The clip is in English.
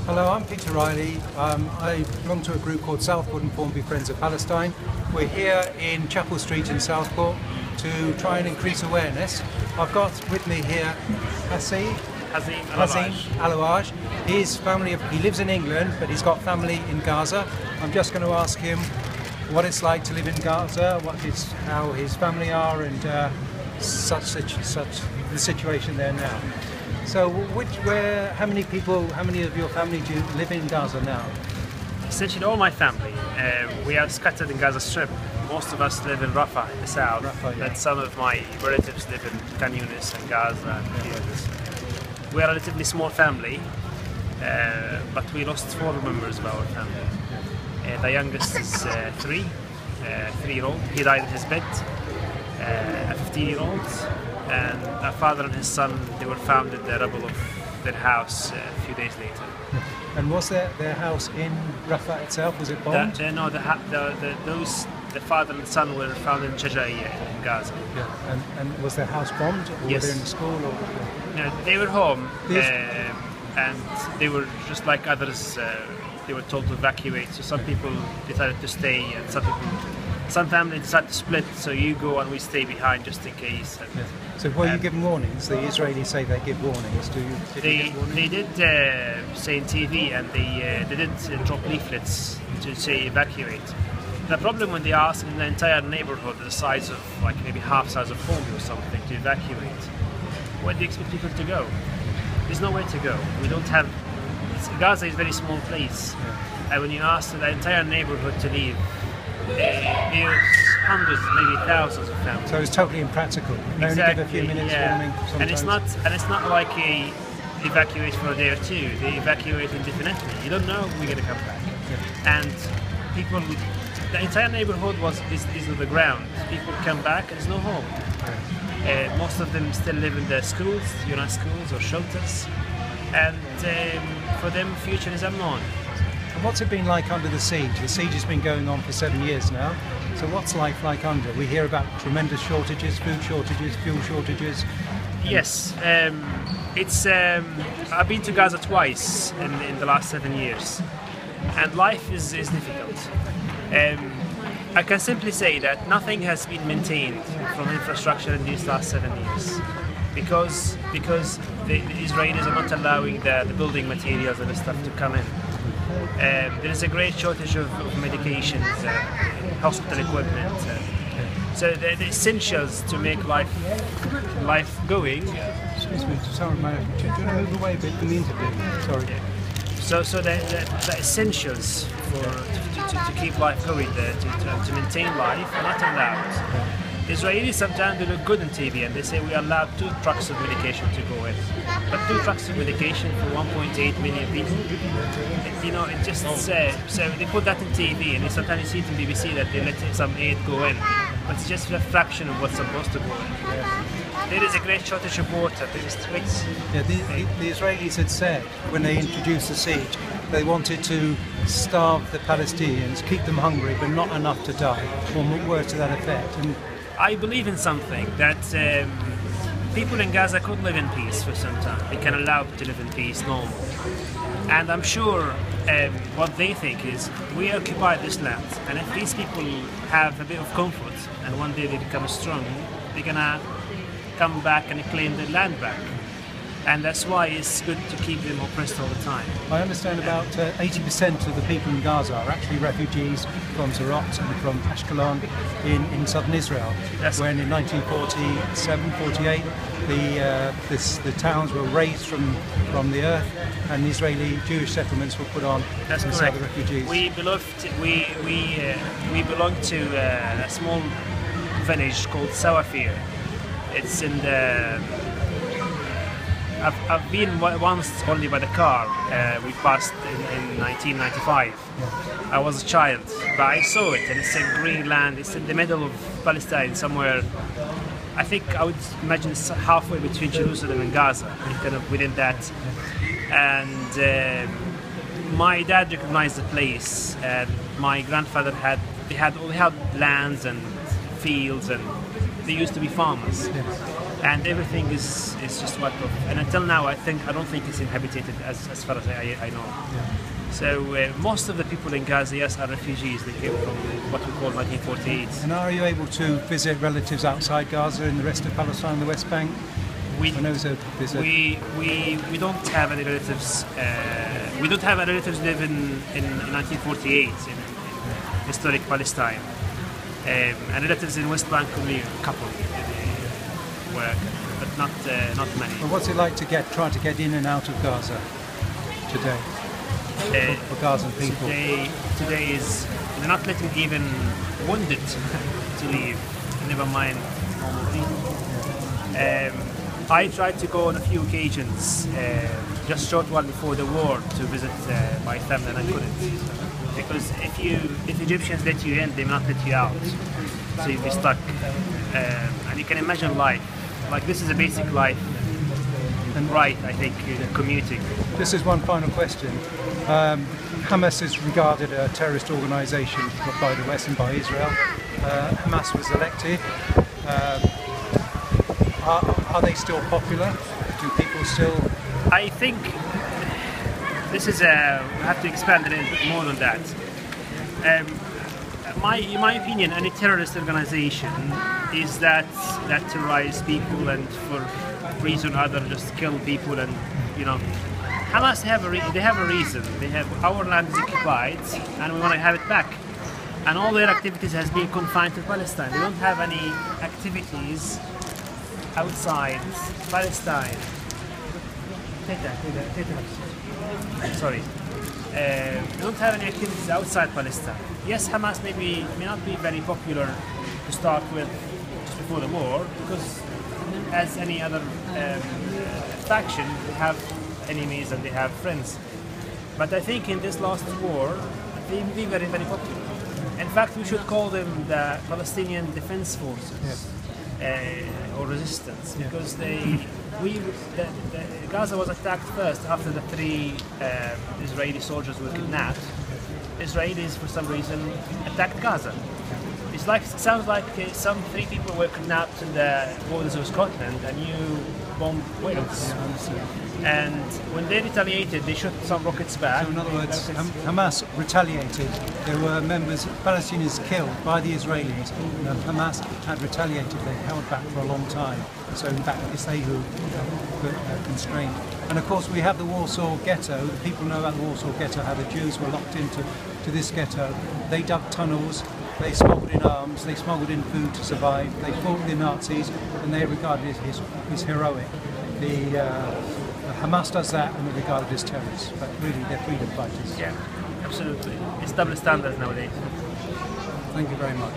Hello, I'm Peter Riley. I belong to a group called Southport and Formby Friends of Palestine. We're here in Chapel Street in Southport to try and increase awareness. I've got with me here Hazim Alouaj. His family, he lives in England, but he's got family in Gaza. I'm just going to ask him what it's like to live in Gaza, how his family are, and the situation there now. So, how many of your family do you live in Gaza now? Essentially all my family. We are scattered in Gaza Strip. Most of us live in Rafah, in the south. Rafah, yeah. But some of my relatives live in Khan Yunis and Gaza and a few others. We are a relatively small family, but we lost 4 members of our family. The youngest is 3-year-old. He died in his bed. A 15-year-old. And a father and his son, they were found in the rubble of their house a few days later. And was their house in Rafah itself? Was it bombed? The father and son were found in Shajaiya in Gaza. Yeah. And was their house bombed? Or Yes. were they in school? Or? No, they were home, Yes. and they were just like others. They were told to evacuate. So some people decided to stay, and some families decided to split. So you go and we stay behind just in case. And, Yeah. So were you given warnings? The Israelis say they give warnings. They did say in TV, and they did drop leaflets to say evacuate. The problem when they ask in the entire neighborhood the size of like maybe half size of Formby or something to evacuate, where do you expect people to go? There's nowhere to go. We don't have. Gaza is a very small place, and when you ask the entire neighborhood to leave, there's hundreds, maybe thousands of families. So it's totally impractical. You only give a few minutes warning sometimes. And it's not like a evacuate for a day or two. They evacuate indefinitely. You don't know when you're going to come back. Yeah. And people, the entire neighborhood is on the ground. People come back and there's no home. Yeah. Most of them still live in the schools, schools or shelters, and for them, future is unknown. And what's it been like under the siege? The siege has been going on for 7 years now. So what's life like under? We hear about tremendous shortages, food shortages, fuel shortages. Yes, I've been to Gaza twice in the last 7 years, and life is difficult. I can simply say that nothing has been maintained from infrastructure in these last 7 years, because the Israelis are not allowing the building materials and the stuff to come in. There is a great shortage of medications, hospital equipment. So the essentials to make life going. Excuse me, sorry, do you want to move away a bit from the interview? Sorry. So the essentials to keep life going, to maintain life, are not allowed. Israelis sometimes they look good on TV and they say we allowed 2 trucks of medication to go in. But 2 trucks of medication for 1.8 million people, it just so they put that on TV, and sometimes you see it on BBC that they let some aid go in, but it's just a fraction of what's supposed to go in. There is a great shortage of water. There is streets. Yeah, the Israelis had said when they introduced the siege, they wanted to starve the Palestinians, keep them hungry, but not enough to die, or words to that effect. And I believe in something that people in Gaza could live in peace for some time. They can allow to live in peace normal. And I'm sure what they think is we occupy this land, and if these people have a bit of comfort and one day they become strong, they're gonna come back and claim their land back. And that's why it's good to keep them oppressed all the time. I understand about 80% of the people in Gaza are actually refugees from Southport and from Ashkelon in southern Israel. That's when in 1947-48 the towns were raised from the earth, and the Israeli Jewish settlements were put on. That's to correct. The refugees. We belong to a small village called Southport. It's in the. I've been once only by the car. We passed in 1995. Yeah. I was a child, but I saw it, and it's a green land. It's in the middle of Palestine, somewhere. I think I would imagine it's halfway between Jerusalem and Gaza, kind of within that. And my dad recognized the place, and my grandfather had lands and fields, and they used to be farmers. Yes. and everything is just wiped off. And until now, I don't think it's inhabited as far as I know. Yeah. So most of the people in Gaza, yes, are refugees. They came from what we call 1948. And are you able to visit relatives outside Gaza in the rest of Palestine and the West Bank? We don't have any relatives. We don't have any relatives live in 1948 in historic Palestine. And relatives in West Bank only a couple work, but not many. Well, what's it like to try to get in and out of Gaza today for Gazan people? Today is they're not letting even wounded to leave. Never mind normal people. I tried to go on a few occasions, just short while before the war, to visit my family, and I couldn't. Because if Egyptians let you in, they will not let you out. So you'll be stuck. And you can imagine life. Like, this is a basic life and right, I think, commuting. This is one final question. Hamas is regarded a terrorist organisation by the West and by Israel. Hamas was elected. Are they still popular? Do people still... I think this is we have to expand a little bit more than that. In my opinion, any terrorist organization is that terrorize people and for reason or other just kill people, and Hamas they have a reason. They have our land is occupied and we want to have it back. And all their activities has been confined to Palestine. They don't have any activities outside Palestine. Sorry. They don't have any activities outside Palestine. Yes, Hamas may not be very popular to start with just before the war, because as any other faction, they have enemies and they have friends. But I think in this last war, they will be very, very popular. In fact, we should call them the Palestinian Defense Forces. Or resistance, because Gaza was attacked first after the 3 Israeli soldiers were kidnapped. Israelis, for some reason, attacked Gaza. It sounds like some 3 people were kidnapped in the borders of Scotland, and you bombed Wales. And when they retaliated, they shot some rockets back. So in other words, Hamas retaliated. There were Palestinians killed by the Israelis, and Hamas had retaliated. They held back for a long time. So in fact, it's they who constrained. And of course, we have the Warsaw Ghetto. The people know about the Warsaw Ghetto, how the Jews were locked into this ghetto. They dug tunnels. They smuggled in arms. They smuggled in food to survive. They fought the Nazis, and they regarded it as heroic. Hamas does that and they're regarded as terrorists, but really they're freedom fighters. Yeah, absolutely. It's double standards nowadays. Thank you very much.